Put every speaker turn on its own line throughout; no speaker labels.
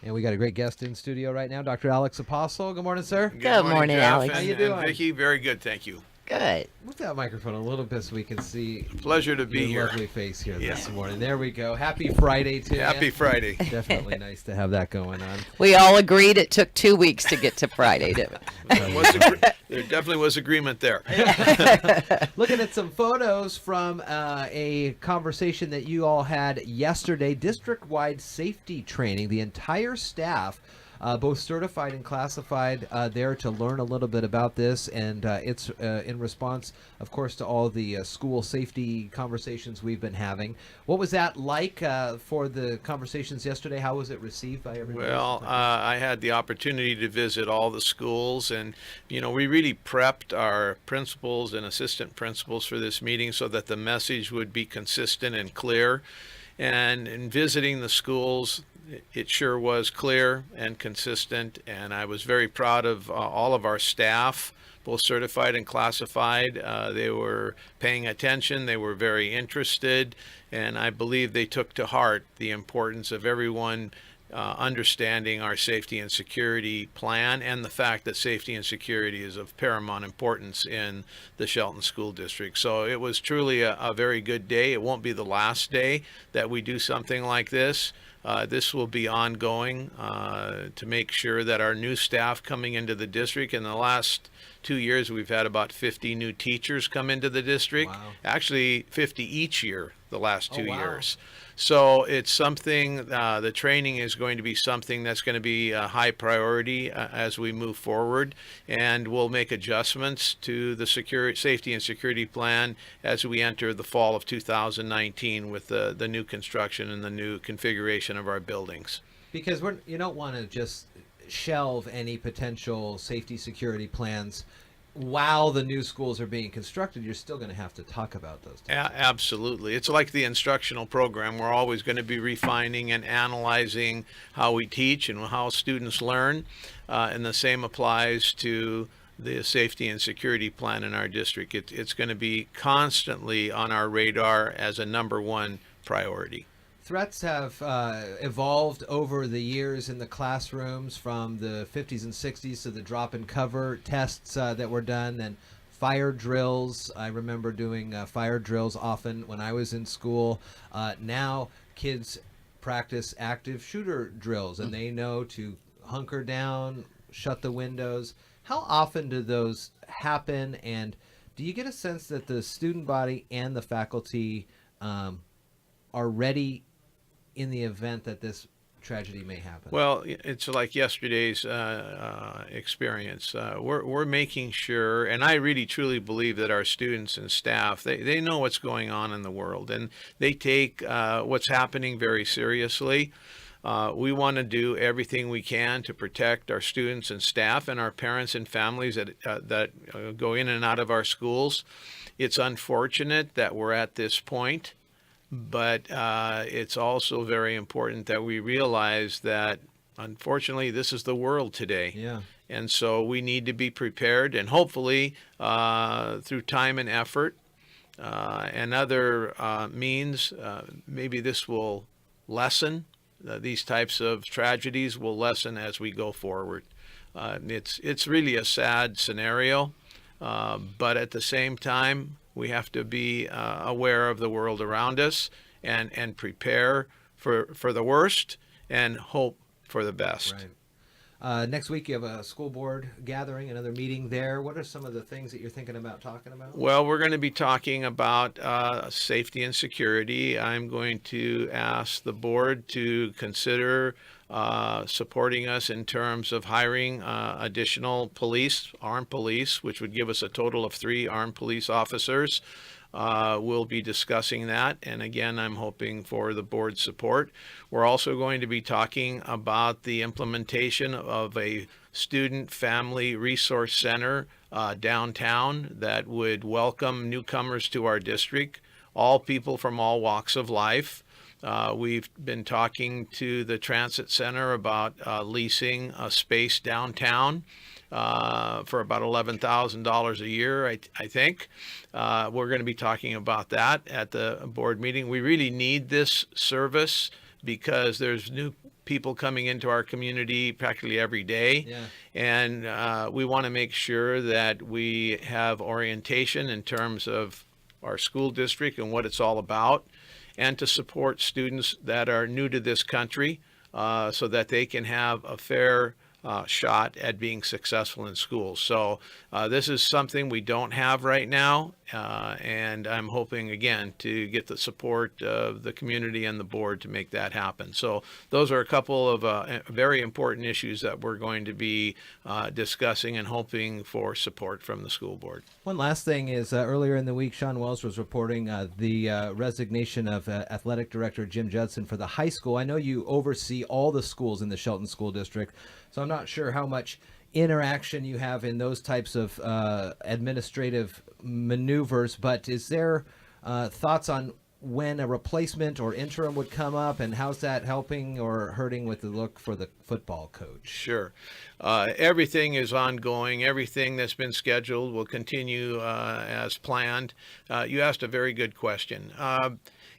And we got a great guest in studio right now, Dr. Alex Apostle. Good morning, sir.
Good morning,
Jeff,
Alex.
How you doing?
And Vicki, very good, thank you.
Good.
Move that microphone a little bit so we can see
Pleasure to be
your
here.
lovely face here this morning. There we go. Happy Friday to you.
Happy Friday.
Definitely nice to have that going on.
We all agreed it took 2 weeks to get to Friday, didn't it?
There definitely was agreement there.
Looking at some photos from a conversation that you all had yesterday, district-wide safety training. The entire staff, both certified and classified, there to learn a little bit about this, and it's in response, of course, to all the school safety conversations we've been having. What was that like for the conversations yesterday? How was it received by everybody?
Well, I had the opportunity to visit all the schools, and we really prepped our principals and assistant principals for this meeting so that the message would be consistent and clear. And in visiting the schools, it sure was clear and consistent, and I was very proud of all of our staff, both certified and classified. They were paying attention, they were very interested, and I believe they took to heart the importance of everyone understanding our safety and security plan and the fact that safety and security is of paramount importance in the Shelton School District. So it was truly a very good day. It won't be the last day that we do something like this. This will be ongoing to make sure that our new staff coming into the district, in the last 2 years, we've had about 50 new teachers come into the district.
Wow.
Actually, 50 each year the last 2
wow.
years. So it's something, the training is going to be something that's going to be a high priority as we move forward, and we'll make adjustments to the safety and security plan as we enter the fall of 2019 with the new construction and the new configuration of our buildings.
Because you don't want to just shelve any potential safety security plans while the new schools are being constructed. You're still going to have to talk about those things.
Absolutely. It's like the instructional program. We're always going to be refining and analyzing how we teach and how students learn. And the same applies to the safety and security plan in our district. It's going to be constantly on our radar as a number one priority.
Threats have evolved over the years in the classrooms, from the 50s and 60s to the drop and cover tests that were done, and fire drills. I remember doing fire drills often when I was in school. Now kids practice active shooter drills, and they know to hunker down, shut the windows. How often do those happen, and do you get a sense that the student body and the faculty are ready in the event that this tragedy may happen?
Well, it's like yesterday's experience. We're making sure, and I really truly believe that our students and staff, they know what's going on in the world, and they take what's happening very seriously. We want to do everything we can to protect our students and staff and our parents and families that go in and out of our schools. It's unfortunate that we're at this point, but it's also very important that we realize that, unfortunately, this is the world today.
Yeah.
And so we need to be prepared, and hopefully through time and effort and other means, maybe this will lessen. These types of tragedies will lessen as we go forward. It's really a sad scenario, but at the same time, we have to be aware of the world around us and prepare for the worst and hope for the best.
Right. Next week you have a school board gathering, another meeting there. What are some of the things that you're thinking about talking about?
Well, we're going to be talking about safety and security. I'm going to ask the board to consider supporting us in terms of hiring additional armed police, which would give us a total of 3 armed police officers. We'll be discussing that, and again, I'm hoping for the board's support. We're also going to be talking about the implementation of a student family resource center downtown that would welcome newcomers to our district, all people from all walks of life. We've been talking to the transit center about leasing a space downtown for about $11,000 a year, I think. We're going to be talking about that at the board meeting. We really need this service because there's new people coming into our community practically every day.
Yeah.
And we want to make sure that we have orientation in terms of our school district and what it's all about, and to support students that are new to this country so that they can have a fair shot at being successful in school. So this is something we don't have right now, and I'm hoping, again, to get the support of the community and the board to make that happen. So those are a couple of very important issues that we're going to be discussing and hoping for support from the school board.
One last thing is earlier in the week, Sean Wells was reporting the resignation of athletic director Jim Judson for the high school. I know you oversee all the schools in the Shelton School District, so I'm not sure how much interaction you have in those types of administrative maneuvers, but is there thoughts on when a replacement or interim would come up, and how's that helping or hurting with the look for the football coach?
Sure. Everything is ongoing. Everything that's been scheduled will continue as planned. You asked a very good question.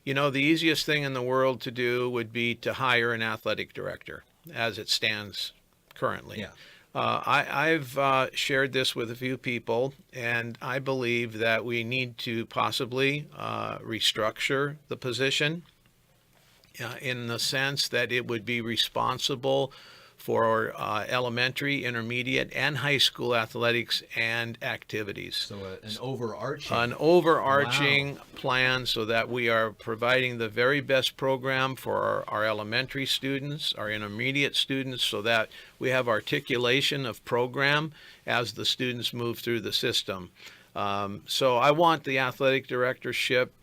You know, the easiest thing in the world to do would be to hire an athletic director as it stands currently.
Yeah.
I've shared this with a few people, and I believe that we need to possibly restructure the position in the sense that it would be responsible for elementary, intermediate, and high school athletics and activities.
So an overarching.
An overarching plan so that we are providing the very best program for our elementary students, our intermediate students, so that we have articulation of program as the students move through the system. So I want the athletic directorship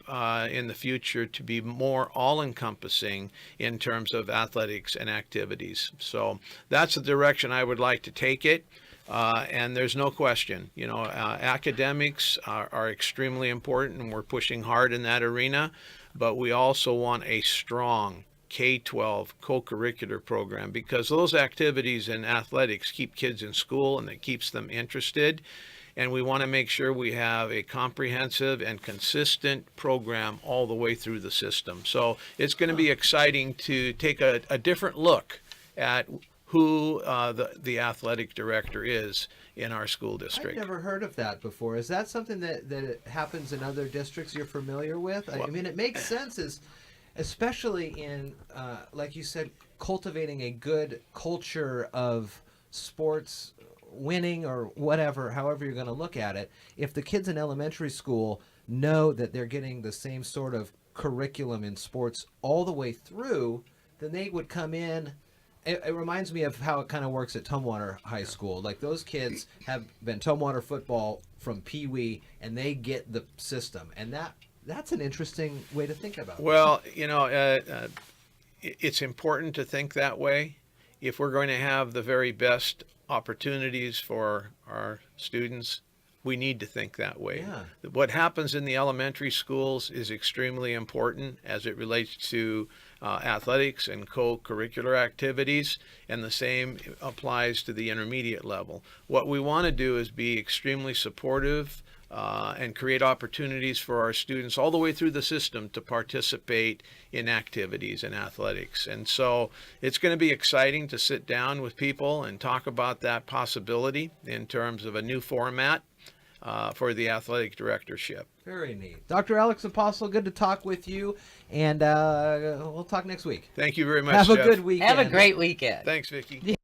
in the future to be more all-encompassing in terms of athletics and activities. So that's the direction I would like to take it. And there's no question, you know, academics are extremely important, and we're pushing hard in that arena. But we also want a strong K-12 co-curricular program, because those activities in athletics keep kids in school and it keeps them interested. And we want to make sure we have a comprehensive and consistent program all the way through the system. So it's going to be exciting to take a different look at who the athletic director is in our school district.
I've never heard of that before. Is that something that happens in other districts you're familiar with? I mean, it makes sense, especially in, like you said, cultivating a good culture of sports winning or whatever, however you're going to look at it. If the kids in elementary school know that they're getting the same sort of curriculum in sports all the way through, then they would come in. It reminds me of how it kind of works at Tumwater High School. Like, those kids have been Tumwater football from Pee Wee, and they get the system. And that's an interesting way to think about it.
Well, you know, it's important to think that way. If we're going to have the very best opportunities for our students, we need to think that way.
Yeah.
What happens in the elementary schools is extremely important as it relates to athletics and co-curricular activities, and the same applies to the intermediate level. What we want to do is be extremely supportive and create opportunities for our students all the way through the system to participate in activities and athletics. And so it's going to be exciting to sit down with people and talk about that possibility in terms of a new format for the athletic directorship.
Very neat. Dr. Alex Apostle, good to talk with you, and we'll talk next week.
Thank you very much,
Have
Jeff.
a good weekend.
Have a great weekend.
Thanks, Vicki.